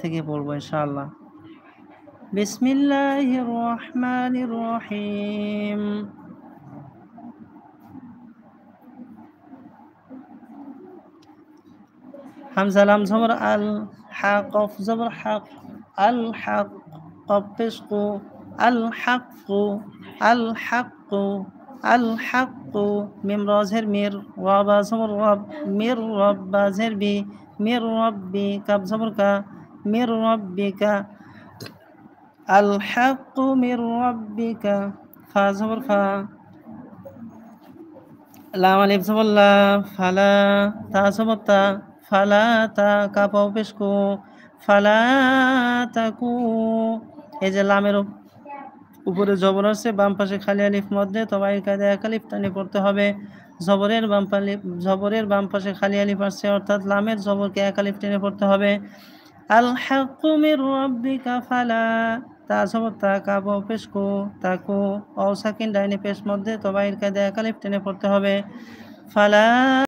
থেকে পড়বো ইনশাআল্লাহ। বিসমিল্লাহির রহমানির রহিম। হামজা লাম জবর আল, হা কফ জবর হক, আল হক, কফ পেশ কু, আল হাক্কু, আল হাক্কু, আল হাক্কু। মিম র জের মির, ওয়া বা জবর রব, মির রব বা জের বি, মির রব্বি, কাফ জবর কা, মির রব্বিকা, আল হাক্কু মির রব্বিকা। ফা জবর ফা, লাম আলিফ জবর লা, ফালা, তা জবর তা, ফালা তা, কাফ ওয়াও পেশ কু, ফালা তাকু। এই যে লামের উপরে জবর আছে, বাম পাশে খালি আলিফ মধ্যে তবাই কায়দায় এক আলিফ টানে পড়তে হবে। জবরের বাম পাশে খালি আলিফ আসছে, অর্থাৎ লামের জবরকে এক আলিফ টেনে পড়তে হবে। আল হাক্কু মির রাব্বিকা ফালা, তা জবর তা, কাফ ওয়াও পেশ কু, তাকু, ওয়াও সাকিন ডাইনে পেশ মধ্যে তবাই কায়দায় এক আলিফ টেনে পড়তে হবে। ফালা